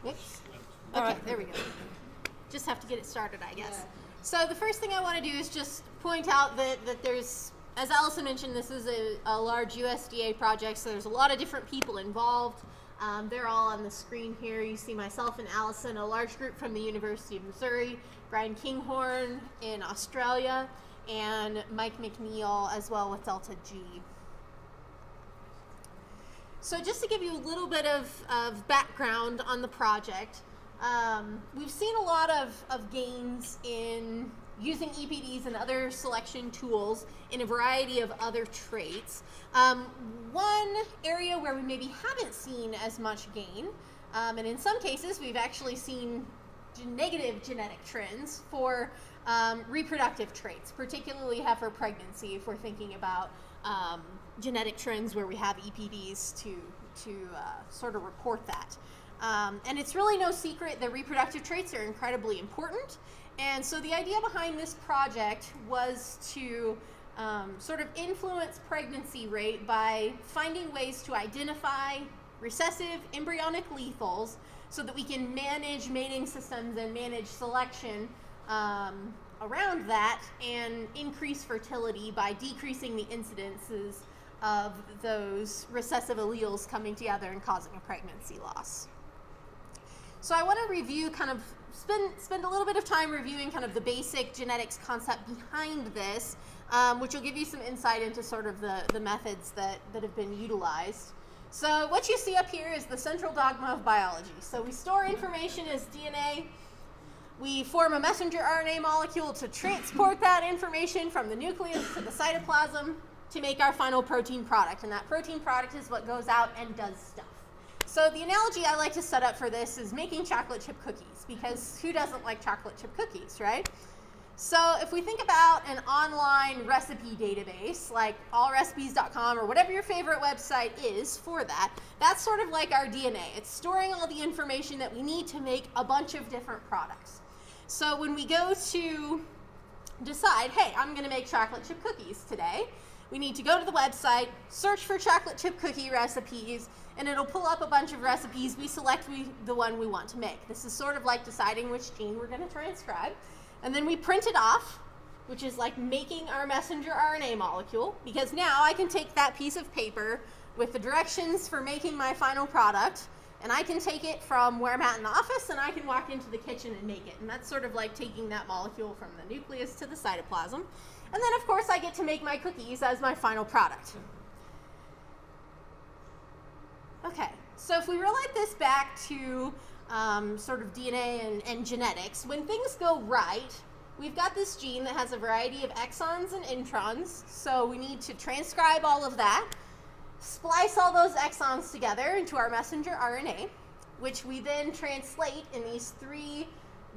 Whoops. Okay, there we go. Just have to get it started, I guess. So the first thing I want to do is just point out that there's, as Alison mentioned, this is a large USDA project, so there's a lot of different people involved. They're all on the screen here. You see myself and Alison, a large group from the University of Missouri, Brian Kinghorn in Australia, and Mike McNeil as well with Delta G. So just to give you a little bit of background on the project, we've seen a lot of gains in using EPDs and other selection tools in a variety of other traits. One area where we maybe haven't seen as much gain, and in some cases we've actually seen negative genetic trends for reproductive traits, particularly heifer pregnancy, if we're thinking about genetic trends where we have EPDs to sort of report that. And it's really no secret that reproductive traits are incredibly important. And so the idea behind this project was to sort of influence pregnancy rate by finding ways to identify recessive embryonic lethals so that we can manage mating systems and manage selection around that and increase fertility by decreasing the incidences of those recessive alleles coming together and causing a pregnancy loss. So I want to review spend a little bit of time reviewing kind of the basic genetics concept behind this, which will give you some insight into sort of the methods that have been utilized. So what you see up here is the central dogma of biology. So we store information as DNA. We form a messenger RNA molecule to transport that information from the nucleus to the cytoplasm to make our final protein product. And that protein product is what goes out and does stuff. So the analogy I like to set up for this is making chocolate chip cookies, because who doesn't like chocolate chip cookies, right? So if we think about an online recipe database like allrecipes.com or whatever your favorite website is for that, that's sort of like our DNA. It's storing all the information that we need to make a bunch of different products. So when we go to decide, hey, I'm going to make chocolate chip cookies today, we need to go to the website, search for chocolate chip cookie recipes, and it'll pull up a bunch of recipes. We select the one we want to make. This is sort of like deciding which gene we're going to transcribe. And then we print it off, which is like making our messenger RNA molecule, because now I can take that piece of paper with the directions for making my final product, and I can take it from where I'm at in the office, and I can walk into the kitchen and make it. And that's sort of like taking that molecule from the nucleus to the cytoplasm. And then, of course, I get to make my cookies as my final product. Okay, so if we relate this back to sort of DNA and genetics, when things go right, we've got this gene that has a variety of exons and introns, so we need to transcribe all of that, splice all those exons together into our messenger RNA, which we then translate in these 3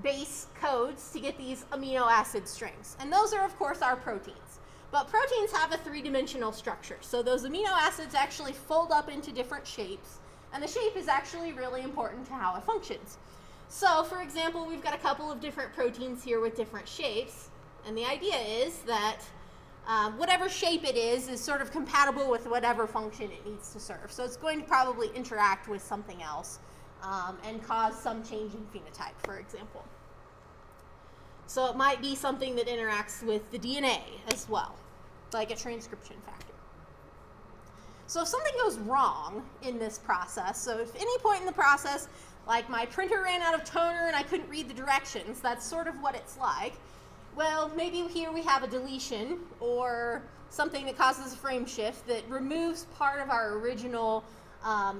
base codes to get these amino acid strings. And those are, of course, our proteins. But proteins have a 3-dimensional structure, so those amino acids actually fold up into different shapes, and the shape is actually really important to how it functions. So, for example, we've got a couple of different proteins here with different shapes, and the idea is that whatever shape it is sort of compatible with whatever function it needs to serve. So it's going to probably interact with something else and cause some change in phenotype, for example. So it might be something that interacts with the DNA as well, like a transcription factor. So if something goes wrong in this process, so if any point in the process, like my printer ran out of toner and I couldn't read the directions, that's sort of what it's like. Well, maybe here we have a deletion or something that causes a frame shift that removes part of our original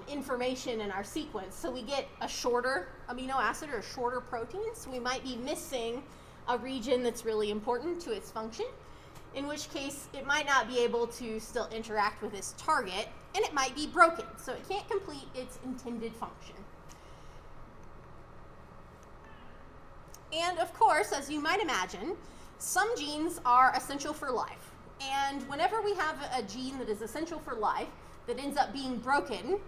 information in our sequence. So we get a shorter amino acid or a shorter protein. So we might be missing a region that's really important to its function, in which case it might not be able to still interact with its target, and it might be broken, so it can't complete its intended function. And of course, as you might imagine, some genes are essential for life. And whenever we have a gene that is essential for life that ends up being broken,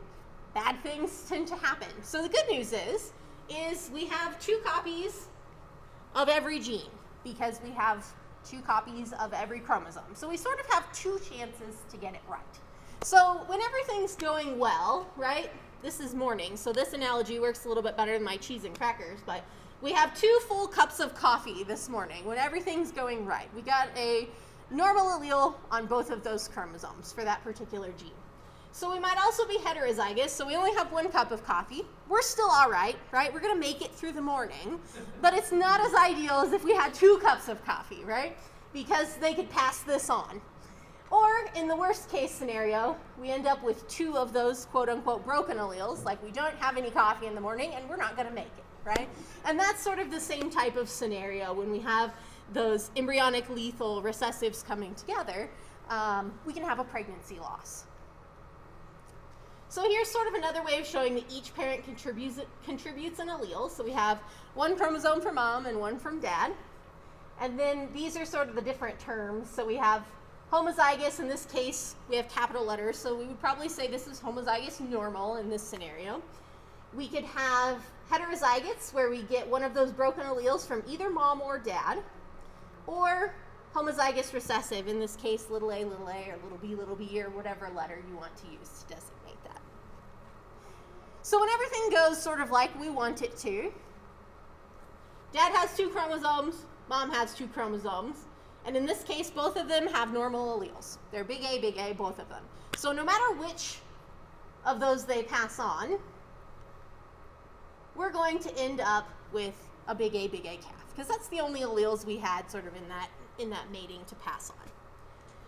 bad things tend to happen. So the good news is we have 2 copies of every gene, because we have 2 copies of every chromosome. So we sort of have 2 chances to get it right. So when everything's going well, right, this is morning, so this analogy works a little bit better than my cheese and crackers, but we have 2 full cups of coffee this morning when everything's going right. We got a normal allele on both of those chromosomes for that particular gene. So we might also be heterozygous, so we only have 1 cup of coffee. We're still all right, right? We're going to make it through the morning, but it's not as ideal as if we had 2 cups of coffee, right? Because they could pass this on. Or in the worst case scenario, we end up with 2 of those quote unquote broken alleles, like we don't have any coffee in the morning and we're not going to make it, right? And that's sort of the same type of scenario when we have those embryonic lethal recessives coming together, we can have a pregnancy loss. So here's sort of another way of showing that each parent contributes an allele. So we have 1 chromosome from mom and 1 from dad. And then these are sort of the different terms. So we have homozygous, in this case, we have capital letters, so we would probably say this is homozygous normal in this scenario. We could have heterozygotes, where we get 1 of those broken alleles from either mom or dad, or homozygous recessive, in this case, little a, or little b, or whatever letter you want to use to designate that. So when everything goes sort of like we want it to, dad has 2 chromosomes, mom has 2 chromosomes, and in this case, both of them have normal alleles. They're big A, both of them. So no matter which of those they pass on, we're going to end up with a big A calf, because that's the only alleles we had sort of in that mating to pass on.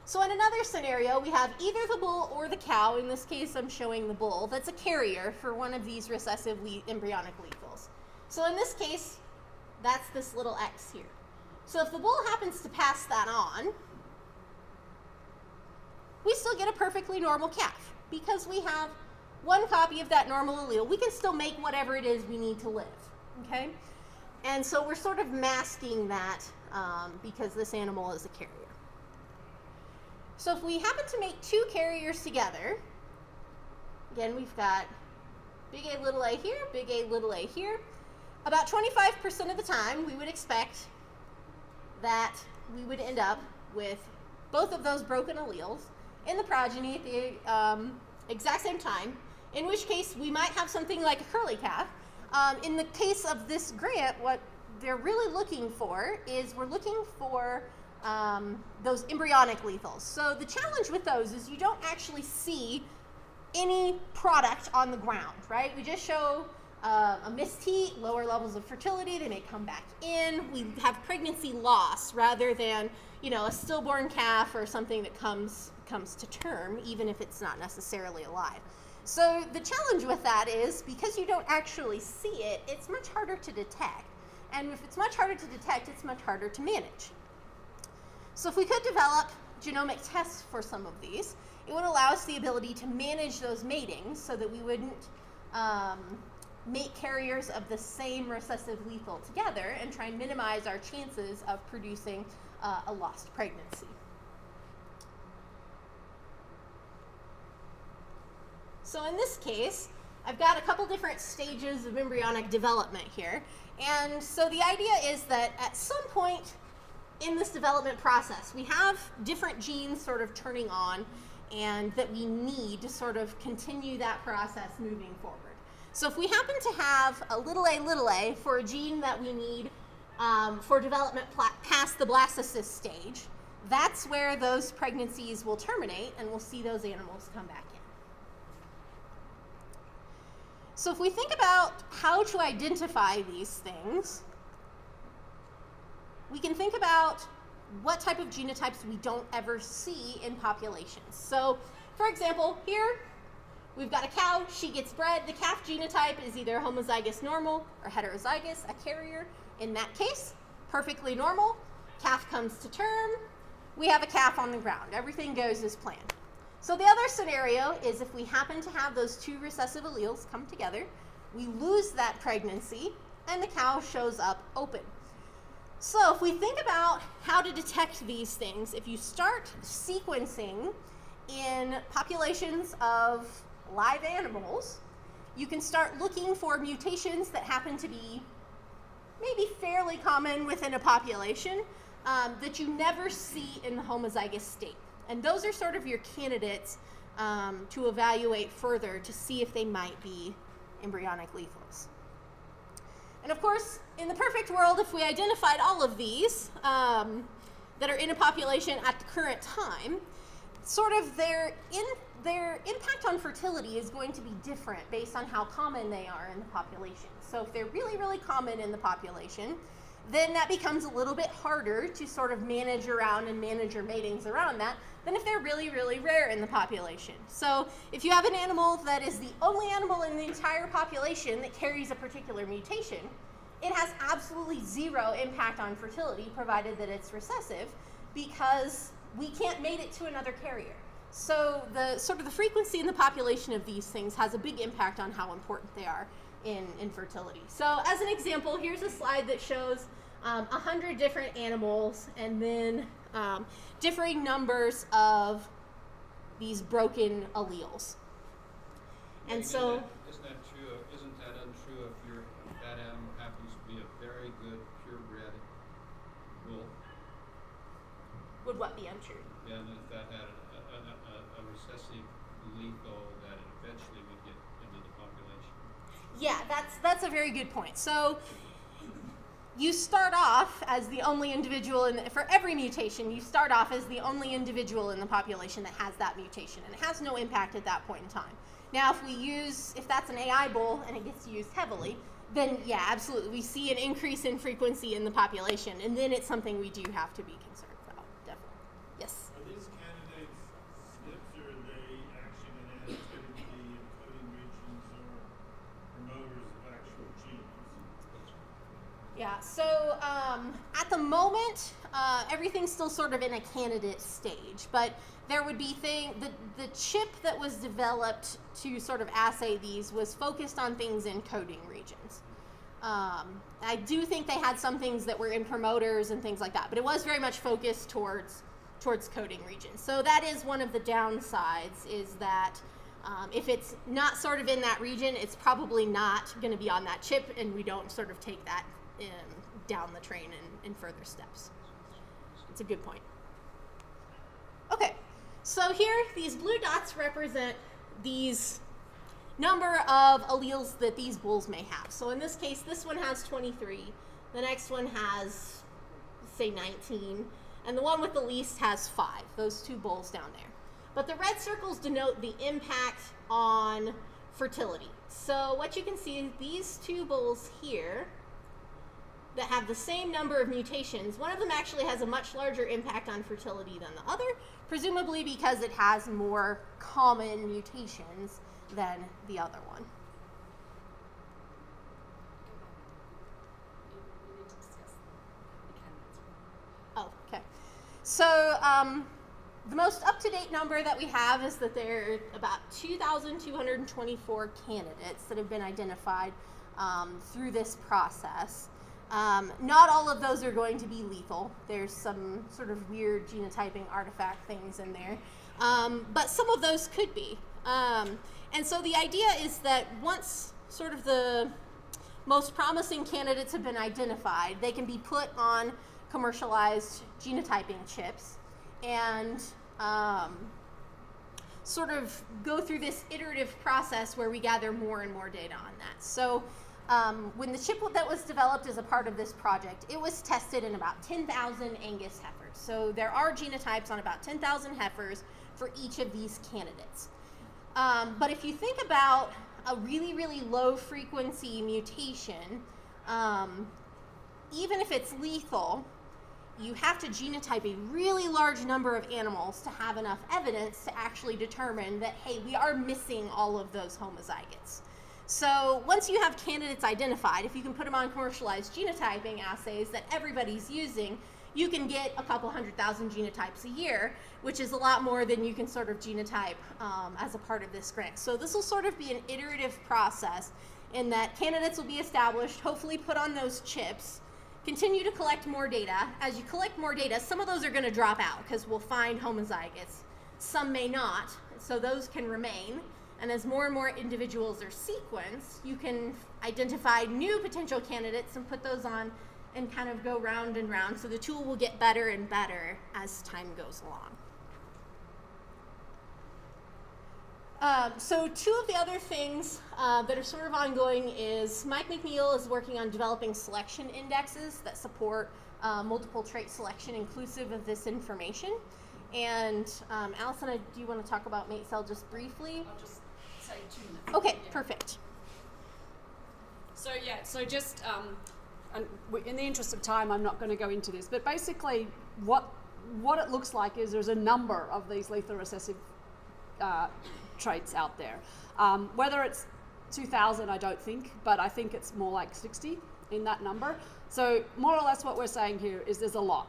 So in another scenario, we have either the bull or the cow. In this case, I'm showing the bull. That's a carrier for one of these recessive embryonic lethals. So in this case, that's this little X here. So if the bull happens to pass that on, we still get a perfectly normal calf because we have 1 copy of that normal allele. We can still make whatever it is we need to live, okay? And so we're sort of masking that because this animal is a carrier. So if we happen to make 2 carriers together, again, we've got big A, little a here, big A, little a here. About 25% of the time, we would expect that we would end up with both of those broken alleles in the progeny at the exact same time, in which case we might have something like a curly calf. In the case of this grant, what they're really looking for is we're looking for those embryonic lethals. So the challenge with those is you don't actually see any product on the ground, right? We just show a missed heat, lower levels of fertility, they may come back in. We have pregnancy loss rather than, a stillborn calf or something that comes to term, even if it's not necessarily alive. So the challenge with that is because you don't actually see it, it's much harder to detect. And if it's much harder to detect, it's much harder to manage. So if we could develop genomic tests for some of these, it would allow us the ability to manage those matings so that we wouldn't make carriers of the same recessive lethal together and try and minimize our chances of producing a lost pregnancy. So in this case, I've got a couple different stages of embryonic development here. And so the idea is that at some point in this development process, we have different genes sort of turning on and that we need to sort of continue that process moving forward. So if we happen to have a little a for a gene that we need for development past the blastocyst stage, that's where those pregnancies will terminate and we'll see those animals come back in. So if we think about how to identify these things, we can think about what type of genotypes we don't ever see in populations. So for example, here we've got a cow, she gets bred. The calf genotype is either homozygous normal or heterozygous, a carrier. In that case, perfectly normal. Calf comes to term. We have a calf on the ground. Everything goes as planned. So the other scenario is if we happen to have those 2 recessive alleles come together, we lose that pregnancy and the cow shows up open. So if we think about how to detect these things, if you start sequencing in populations of live animals, you can start looking for mutations that happen to be maybe fairly common within a population that you never see in the homozygous state. And those are sort of your candidates to evaluate further to see if they might be embryonic lethals. And of course, in the perfect world, if we identified all of these that are in a population at the current time, sort of their impact on fertility is going to be different based on how common they are in the population. So if they're really, really common in the population, then that becomes a little bit harder to sort of manage around and manage your matings around that than if they're really, really rare in the population. So if you have an animal that is the only animal in the entire population that carries a particular mutation, it has absolutely zero impact on fertility, provided that it's recessive, because we can't mate it to another carrier. So the sort of the frequency in the population of these things has a big impact on how important they are in fertility. So as an example, here's a slide that shows 100 different animals and then differing numbers of these broken alleles. And so isn't that true? Isn't that untrue if that animal happens to be a very good purebred bull? Would what be untrue? Yeah, and if that had a recessive lethal, that it eventually would get into the population. Yeah, that's a very good point. So you start off as the only individual for every mutation, you start off as the only individual in the population that has that mutation, and it has no impact at that point in time. Now, if that's an AI bull and it gets used heavily, then yeah, absolutely, we see an increase in frequency in the population, and then it's something we do have to be concerned about, definitely. Yes? Are these candidates SNPs, or are they actually going to enter the encoding regions or promoters of actual genes? Yeah, so at the moment, everything's still sort of in a candidate stage, but there would be the chip that was developed to sort of assay these was focused on things in coding regions. I do think they had some things that were in promoters and things like that, but it was very much focused towards coding regions. So that is one of the downsides, is that if it's not sort of in that region, it's probably not going to be on that chip, and we don't sort of take that down the train in further steps. It's a good point. Okay, so here these blue dots represent these number of alleles that these bulls may have. So in this case, this one has 23, the next one has, say, 19, and the one with the least has 5, those two bulls down there. But the red circles denote the impact on fertility. So what you can see, these two bulls here that have the same number of mutations, one of them actually has a much larger impact on fertility than the other, presumably because it has more common mutations than the other one. Oh, okay. So the most up-to-date number that we have is that there are about 2,224 candidates that have been identified through this process. Not all of those are going to be lethal. There's some sort of weird genotyping artifact things in there. But some of those could be. And so the idea is that once sort of the most promising candidates have been identified, they can be put on commercialized genotyping chips and sort of go through this iterative process where we gather more and more data on that. So when the chip that was developed as a part of this project, it was tested in about 10,000 Angus heifers. So there are genotypes on about 10,000 heifers for each of these candidates. But if you think about a really, really low frequency mutation, even if it's lethal, you have to genotype a really large number of animals to have enough evidence to actually determine that, hey, we are missing all of those homozygotes. So once you have candidates identified, if you can put them on commercialized genotyping assays that everybody's using, you can get a couple 100,000 genotypes a year, which is a lot more than you can sort of genotype as a part of this grant. So this will sort of be an iterative process in that candidates will be established, hopefully put on those chips, continue to collect more data. As you collect more data, some of those are going to drop out because we'll find homozygotes. Some may not, so those can remain. And as more and more individuals are sequenced, you can identify new potential candidates and put those on and kind of go round and round. So the tool will get better and better as time goes along. So two of the other things that are sort of ongoing is Mike McNeil is working on developing selection indexes that support multiple trait selection inclusive of this information. And Alison, do you want to talk about mate cell just briefly? I'll just say 2 minutes. Okay, Yeah. perfect. So just, and in the interest of time, I'm not going to go into this, but basically what it looks like is there's a number of these lethal recessive traits out there. Whether it's 2,000, I don't think, but I think it's more like 60 in that number. So more or less what we're saying here is there's a lot.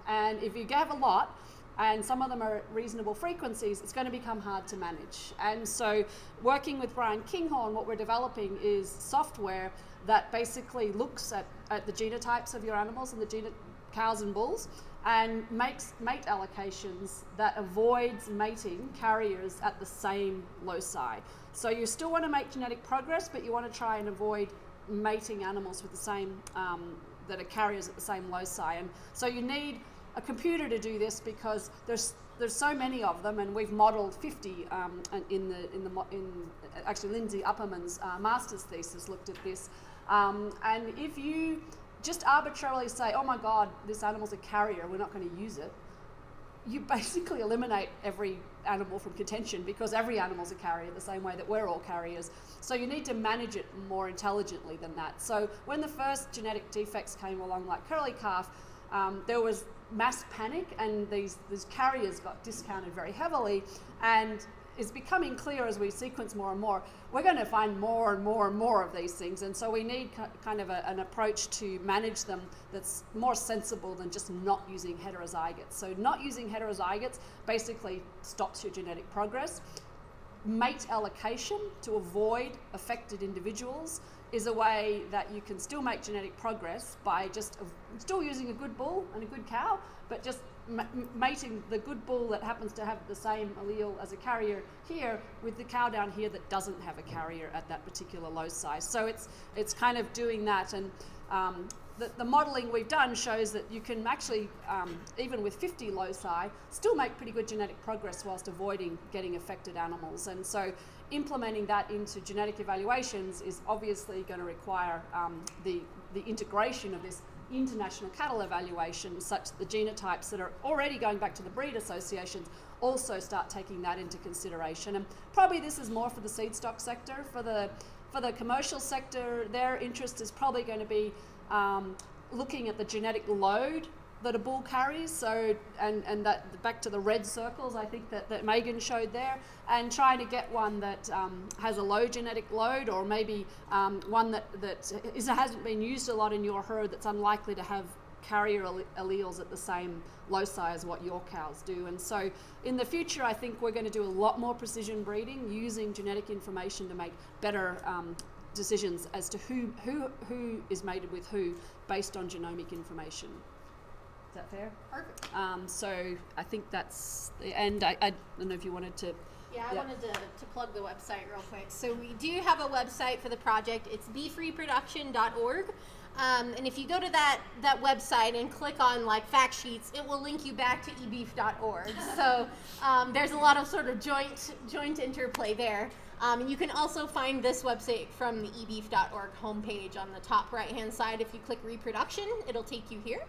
And if you have a lot, and some of them are at reasonable frequencies, it's going to become hard to manage. And so working with Brian Kinghorn, what we're developing is software that basically looks at the genotypes of your animals and the cows and bulls, and makes mate allocations that avoids mating carriers at the same loci. So you still want to make genetic progress, but you want to try and avoid mating animals with the same, that are carriers at the same loci. And so you need a computer to do this because there's so many of them, and we've modeled 50 in actually Lindsay Upperman's master's thesis looked at this. And if you just arbitrarily say, oh my God, this animal's a carrier, we're not going to use it, you basically eliminate every animal from contention because every animal's a carrier the same way that we're all carriers. So you need to manage it more intelligently than that. So when the first genetic defects came along, like curly calf, there was mass panic, and these carriers got discounted very heavily, and it's becoming clear as we sequence more and more, we're going to find more and more and more of these things, and so we need kind of an approach to manage them that's more sensible than just not using heterozygotes. So not using heterozygotes basically stops your genetic progress. Mate allocation to avoid affected individuals is a way that you can still make genetic progress by just still using a good bull and a good cow, but just mating the good bull that happens to have the same allele as a carrier here with the cow down here that doesn't have a carrier at that particular loci. So it's kind of doing that, and the modelling we've done shows that you can actually, even with 50 loci, still make pretty good genetic progress whilst avoiding getting affected animals. And so implementing that into genetic evaluations is obviously going to require the integration of this international cattle evaluation, such that the genotypes that are already going back to the breed associations also start taking that into consideration. And probably this is more for the seed stock sector. For the commercial sector, their interest is probably going to be looking at the genetic load that a bull carries, so and that back to the red circles I think that Megan showed there, and trying to get one that has a low genetic load, or maybe one that hasn't been used a lot in your herd, that's unlikely to have carrier alleles at the same loci as what your cows do. And so in the future I think we're going to do a lot more precision breeding using genetic information to make better decisions as to who is mated with who based on genomic information. Is that fair? Perfect. So I think that's the end. I don't know if you wanted to. Yeah, I wanted to plug the website real quick. So we do have a website for the project. It's beefreproduction.org. And if you go to that website and click on like fact sheets, it will link you back to eBEEF.org. So there's a lot of sort of joint interplay there. And you can also find this website from the eBEEF.org homepage on the top right-hand side. If you click reproduction, it'll take you here.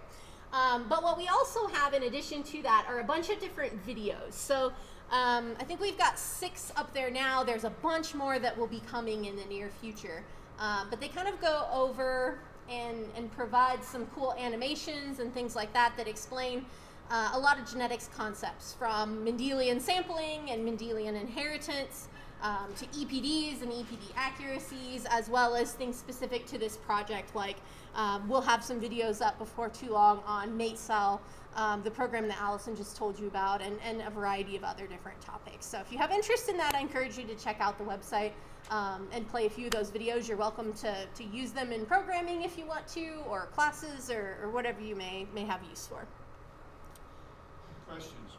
But what we also have in addition to that are a bunch of different videos. So I think we've got 6 up there now. There's a bunch more that will be coming in the near future. But they kind of go over and provide some cool animations and things like that that explain a lot of genetics concepts, from Mendelian sampling and Mendelian inheritance to EPDs and EPD accuracies, as well as things specific to this project, like we'll have some videos up before too long on mate cell, the program that Alison just told you about, and a variety of other different topics. So if you have interest in that, I encourage you to check out the website and play a few of those videos. You're welcome to use them in programming if you want to, or classes, or whatever you may have use for. Questions?